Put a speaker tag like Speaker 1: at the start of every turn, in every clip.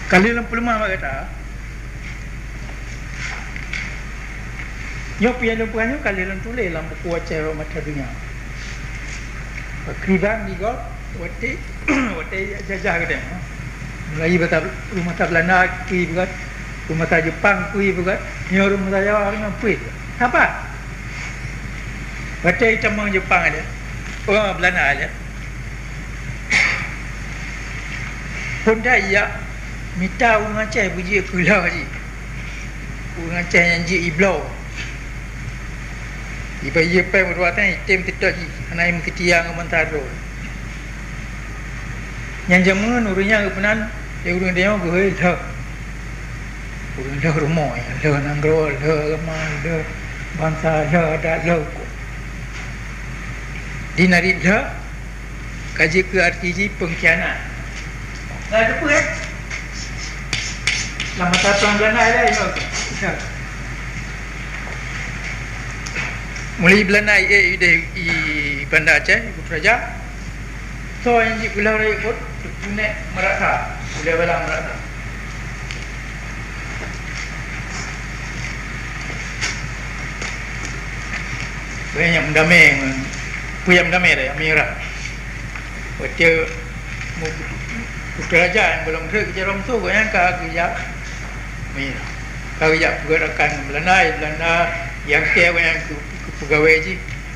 Speaker 1: Kali lampu lemah mak kata. Yo pian lampu anyo kali lampu le lampu kuat cewek mata dunia. Kriban ni go wati jajah kata. Mulai betul rumah tak Belanda kui buat, rumah tak Jepang kui buat, ni rumah tak Jawa dengan kui. Apa? Wati temang Jepang ada. Oh Belanda ada. Honda ya minta orang Aceh puji kulah ji. Orang Aceh yang ji iblau. Iba ye pe meruatan item tidak ji. Anai mengetiang mentaro. Yang jamun urusnya kepenan dia urus dia mau gue dah. Urus dah rumah ya, dah nanggro, dah ramai, dah bangsa, dah ada dah. Di narik dah kaji ke arti pengkhianat. Nah, apa eh? Lama tatang Belanda ada ini. Mulai Belanda di Banda Aceh, Ibu Praja. So yang di Pulau Raya pun punya merata, boleh belang merata. Banyak mendamai, puyam damai dah, merah. Betul. Raja yang belum kerja rom tu yang kerja merah. Kerja pergerakan Belanda yang kaya yang pegawai je.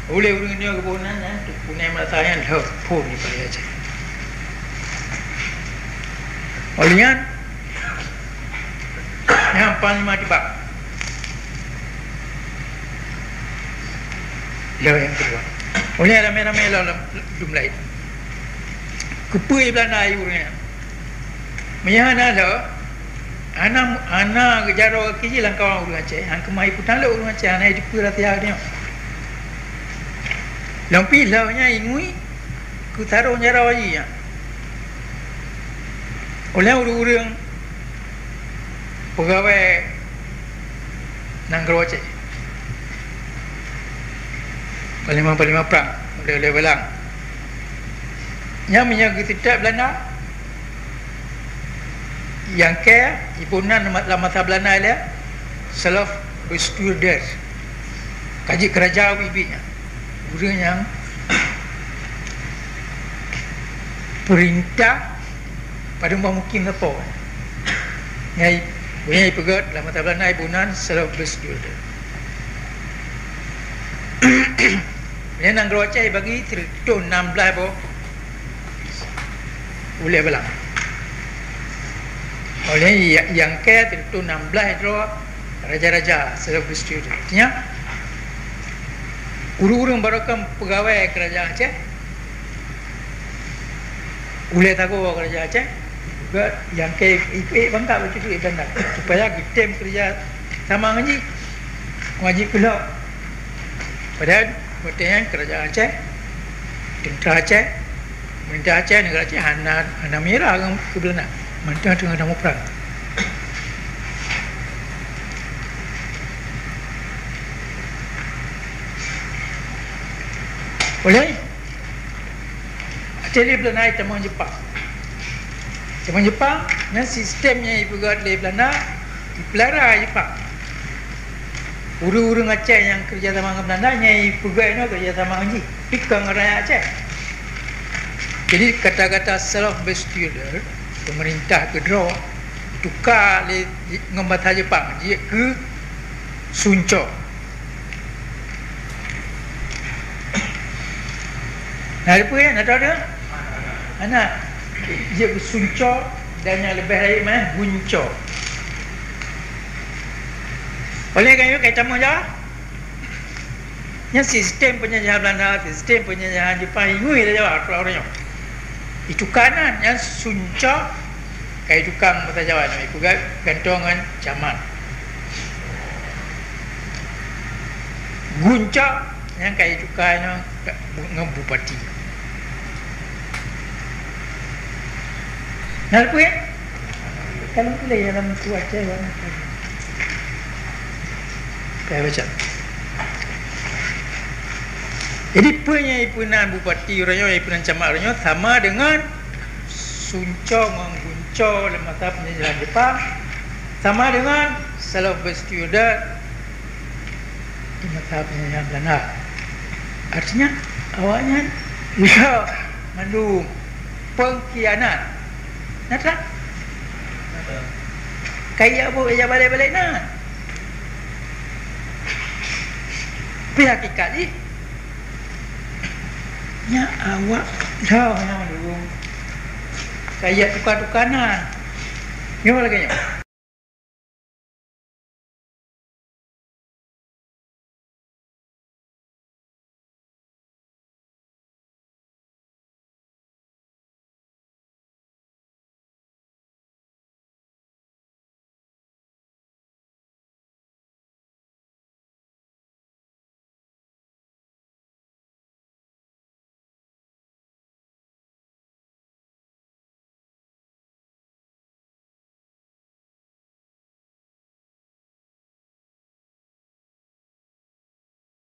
Speaker 1: Boleh urang dia kebunan ya, punya masa yang dah pun ni pada aja. Olian yang paling mati bak. Lalu yang kedua. Olian ramai-ramai lalu jumlah itu. Kupui Belanda urangnya. Menyana dah anak jaro kecil lang kawan urang Aceh hang kemai putan le urang Aceh anai di pura tiag dia lampi launya ingui ku taro jaro ji ya oleh urang pegawai nanggro Aceh paling perang boleh belang nya minyak tidak Belanda yang kaya ibunan dalam masa Belanda dia selaf berstewardess kaji kerajaan bibinya orang yang perintah pada mungkin apa nyai punya pegat dalam masa Belanda ibunan selaf berstewardess dia nang Aceh bagi tertun 16 bo boleh belang oleh yang kaya itu 16 itu raja-raja self steward. Artinya urung-urung barokan pegawai kerajaan Aceh boleh tahu kerajaan Aceh juga yang kaya bangga macam itu benar supaya kita kerja sama ngaji keluar padahal bertanya kerajaan Aceh tentera Aceh pemerintah Aceh negara Aceh hana merah ke Belanda Mantap dengan nama perang. Boleh? Jadi Belanda teman Jepang. Teman Jepang, dan sistemnya ibu buat di Belanda, dipelara Jepang. Urung-urung Aceh yang kerja sama dengan Belanda, nyai pegawai itu kerja sama dengan Pikang Raya Aceh. Jadi kata-kata self-besteward pemerintah kedua tukar ngembata Jepang dia ke Sunco. Nah, apa yang ada dia? Anak dia ke Sunco dan yang lebih baik mana Bunco. Oleh kerana kita mahu jawab yang sistem penjajahan Belanda, sistem penjajahan Jepang ingui dia jawab kalau orangnya itu kanan yang Sunco kayak tukang bahasa Jawa ni juga gantongan camat Guncak yang kayak tukang dengan bupati nah apa ya kalau pilih dalam kuat je kayak macam jadi punya ipunan bupati orangnya ipunan camat orangnya sama dengan Sunco dengan Gunco cor dalam mata penjajahan Jepang sama dengan self bestudent di mata penjajahan Belanda. Artinya awaknya juga mengandung pengkhianat. Nak tak? Kayak apa yang balik-balik nak? Tapi hakikat ni nya awak dah yang mendukung kayak tukar-tukaran. Gimana lagi nya?